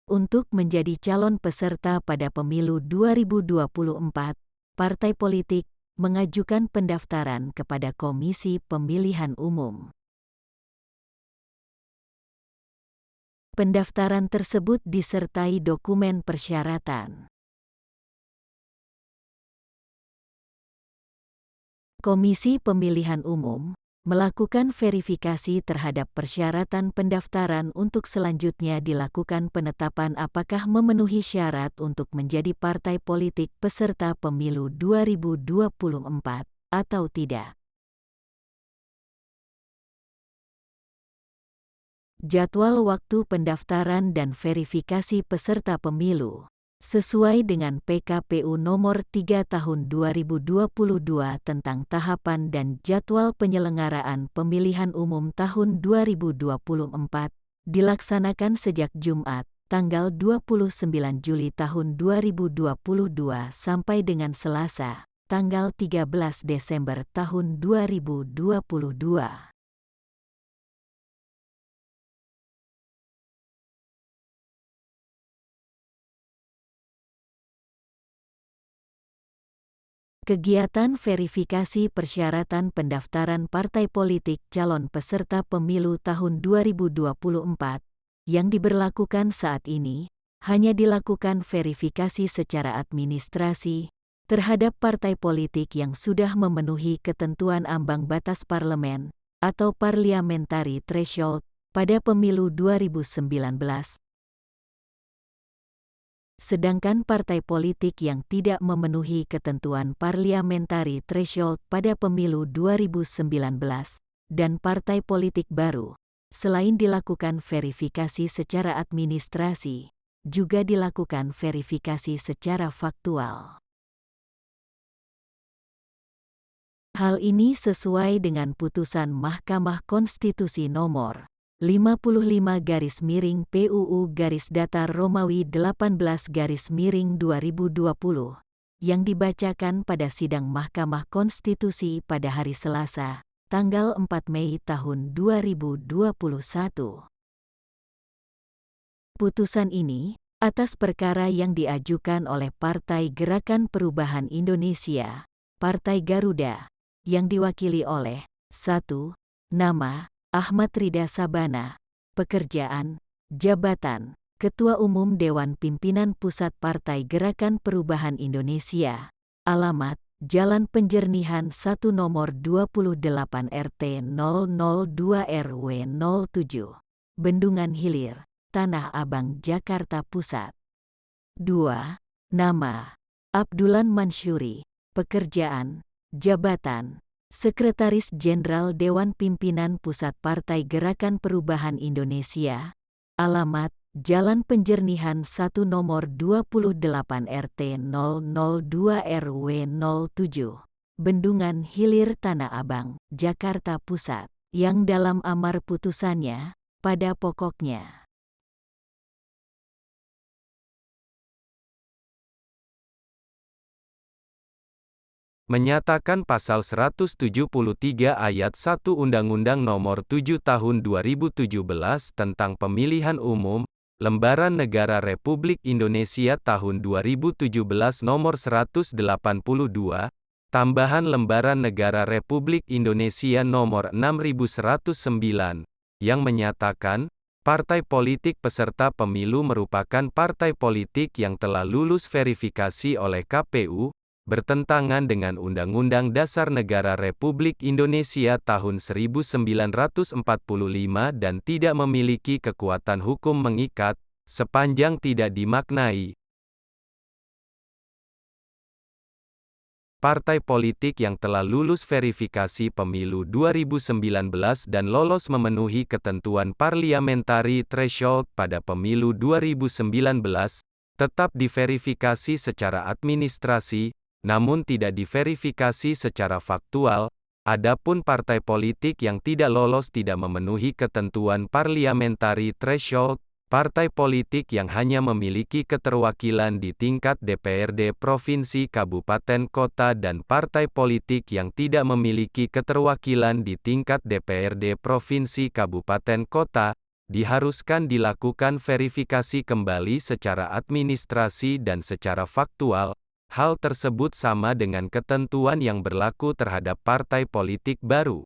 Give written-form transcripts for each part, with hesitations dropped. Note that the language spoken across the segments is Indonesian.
Untuk menjadi calon peserta pada pemilu 2024, partai politik mengajukan pendaftaran kepada Komisi Pemilihan Umum. Pendaftaran tersebut disertai dokumen persyaratan. Komisi Pemilihan Umum melakukan verifikasi terhadap persyaratan pendaftaran untuk selanjutnya dilakukan penetapan apakah memenuhi syarat untuk menjadi partai politik peserta pemilu 2024 atau tidak. Jadwal waktu pendaftaran dan verifikasi peserta pemilu sesuai dengan PKPU Nomor 3 Tahun 2022 tentang tahapan dan jadwal penyelenggaraan pemilihan umum tahun 2024, dilaksanakan sejak Jumat, tanggal 29 Juli tahun 2022 sampai dengan Selasa, tanggal 13 Desember tahun 2022. Kegiatan verifikasi persyaratan pendaftaran partai politik calon peserta pemilu tahun 2024 yang diberlakukan saat ini hanya dilakukan verifikasi secara administrasi terhadap partai politik yang sudah memenuhi ketentuan ambang batas parlemen atau parliamentary threshold pada pemilu 2019. Sedangkan partai politik yang tidak memenuhi ketentuan parliamentary threshold pada pemilu 2019 dan partai politik baru, selain dilakukan verifikasi secara administrasi, juga dilakukan verifikasi secara faktual. Hal ini sesuai dengan putusan Mahkamah Konstitusi Nomor 55-PUU-Romawi-18-2020 yang dibacakan pada sidang Mahkamah Konstitusi pada hari Selasa, tanggal 4 Mei tahun 2021. Putusan ini atas perkara yang diajukan oleh Partai Gerakan Perubahan Indonesia, Partai Garuda, yang diwakili oleh 1. Nama Ahmad Ridha Sabana, pekerjaan, jabatan, Ketua Umum Dewan Pimpinan Pusat Partai Gerakan Perubahan Indonesia, alamat, Jalan Penjernihan 1 Nomor 28 RT 002 RW 07, Bendungan Hilir, Tanah Abang, Jakarta Pusat. 2. Nama, Abdullah Mansyuri, pekerjaan, jabatan, Sekretaris Jenderal Dewan Pimpinan Pusat Partai Gerakan Perubahan Indonesia, alamat, Jalan Penjernihan 1 Nomor 28 RT 002 RW 07, Bendungan Hilir, Tanah Abang, Jakarta Pusat, yang dalam amar putusannya, pada pokoknya menyatakan pasal 173 ayat 1 Undang-Undang Nomor 7 Tahun 2017 tentang Pemilihan Umum, Lembaran Negara Republik Indonesia Tahun 2017 Nomor 182, Tambahan Lembaran Negara Republik Indonesia Nomor 6109, yang menyatakan, partai politik peserta pemilu merupakan partai politik yang telah lulus verifikasi oleh KPU, bertentangan dengan Undang-Undang Dasar Negara Republik Indonesia tahun 1945 dan tidak memiliki kekuatan hukum mengikat, sepanjang tidak dimaknai. Partai politik yang telah lulus verifikasi pemilu 2019 dan lolos memenuhi ketentuan parliamentary threshold pada pemilu 2019, tetap diverifikasi secara administrasi, namun tidak diverifikasi secara faktual. Adapun partai politik yang tidak lolos tidak memenuhi ketentuan parliamentary threshold, partai politik yang hanya memiliki keterwakilan di tingkat DPRD provinsi, kabupaten, kota, dan partai politik yang tidak memiliki keterwakilan di tingkat DPRD provinsi, kabupaten, kota, diharuskan dilakukan verifikasi kembali secara administrasi dan secara faktual. Hal tersebut sama dengan ketentuan yang berlaku terhadap partai politik baru.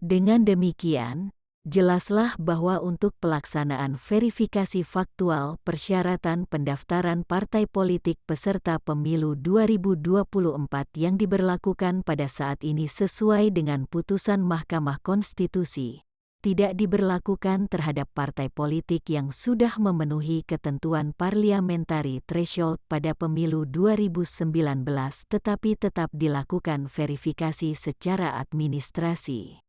Dengan demikian, jelaslah bahwa untuk pelaksanaan verifikasi faktual persyaratan pendaftaran partai politik peserta pemilu 2024 yang diberlakukan pada saat ini sesuai dengan putusan Mahkamah Konstitusi, tidak diberlakukan terhadap partai politik yang sudah memenuhi ketentuan parliamentary threshold pada pemilu 2019 tetapi tetap dilakukan verifikasi secara administrasi.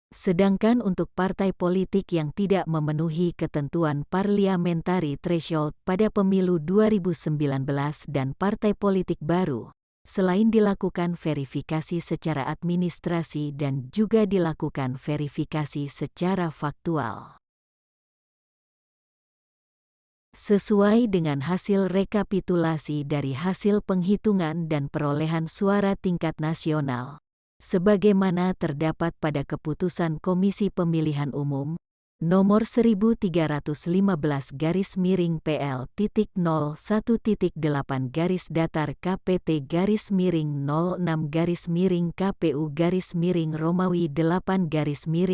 Sedangkan untuk partai politik yang tidak memenuhi ketentuan parliamentary threshold pada pemilu 2019 dan partai politik baru, selain dilakukan verifikasi secara administrasi dan juga dilakukan verifikasi secara faktual. Sesuai dengan hasil rekapitulasi dari hasil penghitungan dan perolehan suara tingkat nasional, sebagaimana terdapat pada keputusan Komisi Pemilihan Umum nomor 1315-KPT-0-1-KPU-Romawi 8-Romawi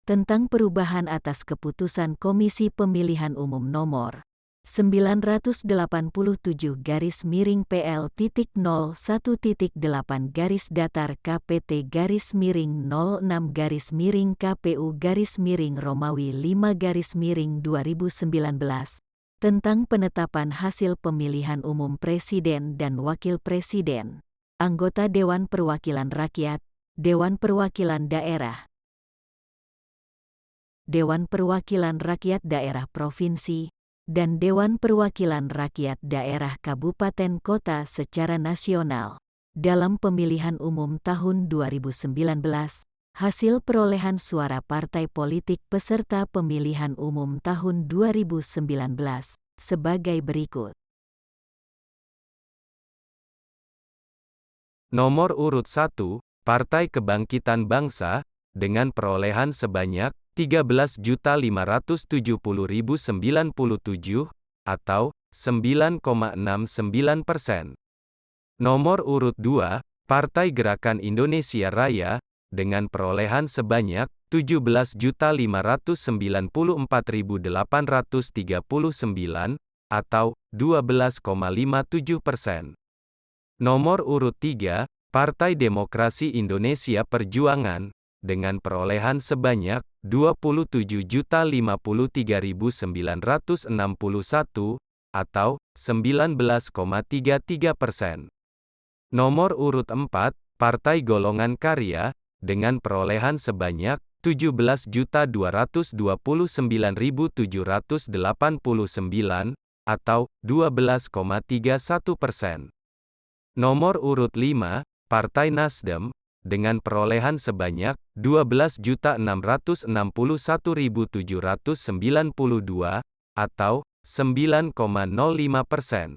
tentang perubahan atas keputusan Komisi Pemilihan Umum nomor 980.0-0-KPT-KPU-Romawi 5-Romawi tentang penetapan hasil pemilihan umum presiden dan wakil presiden, anggota Dewan Perwakilan Rakyat, Dewan Perwakilan Daerah, Dewan Perwakilan Rakyat Daerah Provinsi, dan Dewan Perwakilan Rakyat Daerah Kabupaten Kota secara nasional. Dalam pemilihan umum tahun 2019, hasil perolehan suara partai politik peserta pemilihan umum tahun 2019 sebagai berikut. Nomor urut 1, Partai Kebangkitan Bangsa, dengan perolehan sebanyak 13.570.097, atau 9,69%. Nomor urut 2, Partai Gerakan Indonesia Raya, dengan perolehan sebanyak 17.594.839, atau 12,57%. Nomor urut 3, Partai Demokrasi Indonesia Perjuangan, dengan perolehan sebanyak 27.053.961, atau 19,33%. Nomor urut 4, Partai Golongan Karya, dengan perolehan sebanyak 17.229.789, atau 12,31%. Nomor urut 5, Partai Nasdem, dengan perolehan sebanyak 12.661.792, atau 9,05%.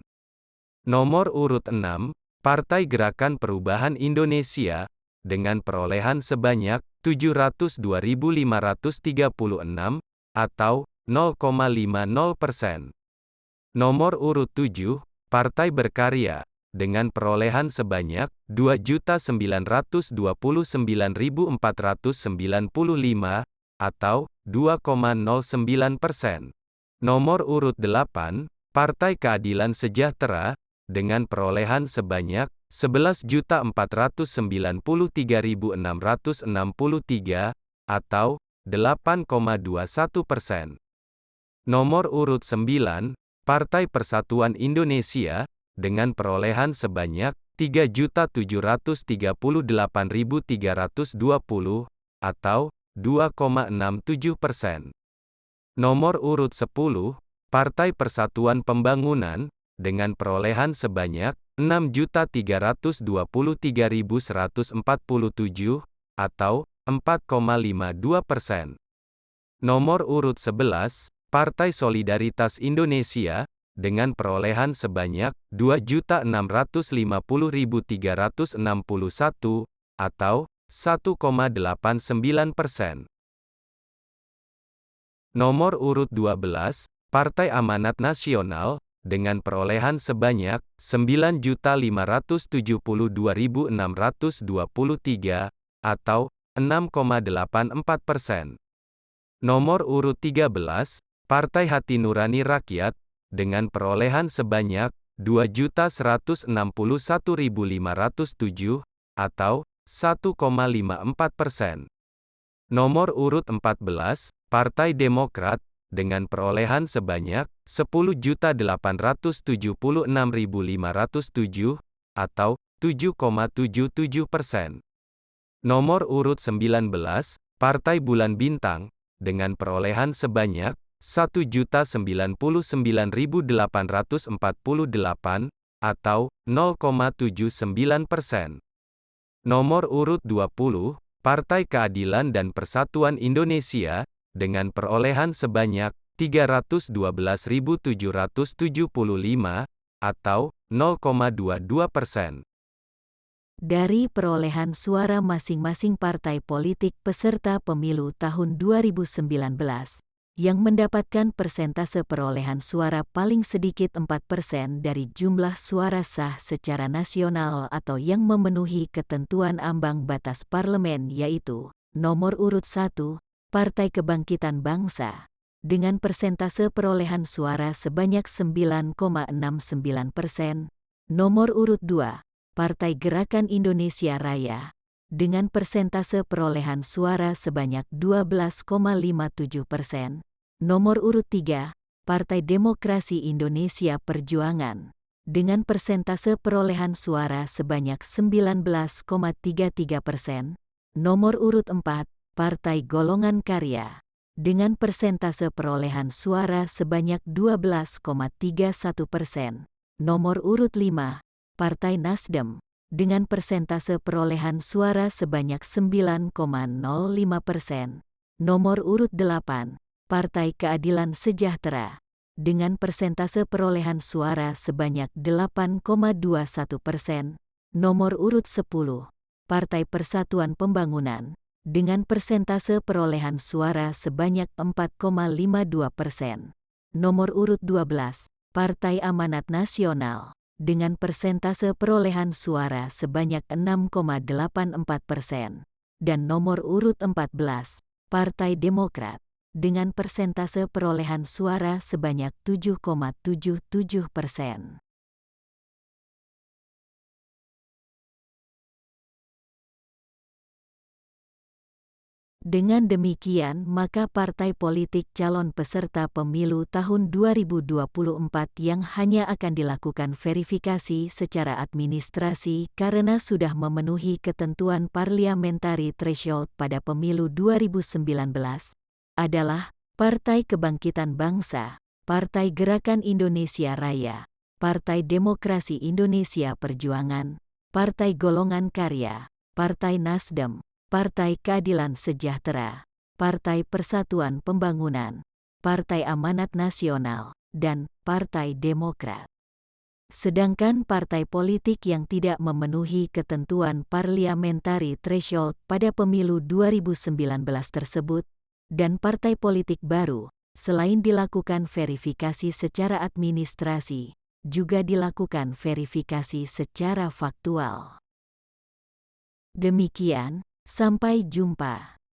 Nomor urut 6, Partai Gerakan Perubahan Indonesia, dengan perolehan sebanyak 702.536, atau 0,50%. Nomor urut 7, Partai Berkarya, dengan perolehan sebanyak 2.929.495, atau 2,09%. Nomor urut 8, Partai Keadilan Sejahtera, dengan perolehan sebanyak 11.493.663, atau 8,21%. Nomor urut 9, Partai Persatuan Indonesia, dengan perolehan sebanyak 3.738.320, atau 2,67%. Nomor urut 10, Partai Persatuan Pembangunan, dengan perolehan sebanyak 6.323.147, atau 4,52%. Nomor urut 11, Partai Solidaritas Indonesia, dengan perolehan sebanyak 2.650.361, atau 1,89%. Nomor urut 12, Partai Amanat Nasional, dengan perolehan sebanyak 9.572.623, atau 6,84%. Nomor urut 13, Partai Hati Nurani Rakyat, dengan perolehan sebanyak 2.161.507, atau 1,54%. Nomor urut 14, Partai Demokrat, dengan perolehan sebanyak 10.876.507, atau 7,77%. Nomor urut 19, Partai Bulan Bintang, dengan perolehan sebanyak 1.099.848, atau 0,79%. Nomor urut 20, Partai Keadilan dan Persatuan Indonesia, dengan perolehan sebanyak 312.775, atau 0,22%. Dari perolehan suara masing-masing partai politik peserta pemilu tahun 2019, yang mendapatkan persentase perolehan suara paling sedikit 4% dari jumlah suara sah secara nasional atau yang memenuhi ketentuan ambang batas parlemen, yaitu nomor urut 1, Partai Kebangkitan Bangsa, dengan persentase perolehan suara sebanyak 9,69%, nomor urut 2, Partai Gerakan Indonesia Raya, dengan persentase perolehan suara sebanyak 12,57%. Nomor urut 3, Partai Demokrasi Indonesia Perjuangan, dengan persentase perolehan suara sebanyak 19,33%. Nomor urut 4, Partai Golongan Karya, dengan persentase perolehan suara sebanyak 12,31%. Nomor urut 5, Partai Nasdem, dengan persentase perolehan suara sebanyak 9,05%. Nomor urut 8, Partai Keadilan Sejahtera, dengan persentase perolehan suara sebanyak 8,21%. Nomor urut 10, Partai Persatuan Pembangunan, dengan persentase perolehan suara sebanyak 4,52%. Nomor urut 12, Partai Amanat Nasional, dengan persentase perolehan suara sebanyak 6,84%. Dan nomor urut 14, Partai Demokrat, dengan persentase perolehan suara sebanyak 7,77%. Dengan demikian, maka partai politik calon peserta pemilu tahun 2024 yang hanya akan dilakukan verifikasi secara administrasi karena sudah memenuhi ketentuan parliamentary threshold pada pemilu 2019 adalah Partai Kebangkitan Bangsa, Partai Gerakan Indonesia Raya, Partai Demokrasi Indonesia Perjuangan, Partai Golongan Karya, Partai Nasdem, Partai Keadilan Sejahtera, Partai Persatuan Pembangunan, Partai Amanat Nasional, dan Partai Demokrat. Sedangkan partai politik yang tidak memenuhi ketentuan parliamentary threshold pada pemilu 2019 tersebut, dan partai politik baru, selain dilakukan verifikasi secara administrasi, juga dilakukan verifikasi secara faktual. Demikian. Sampai jumpa.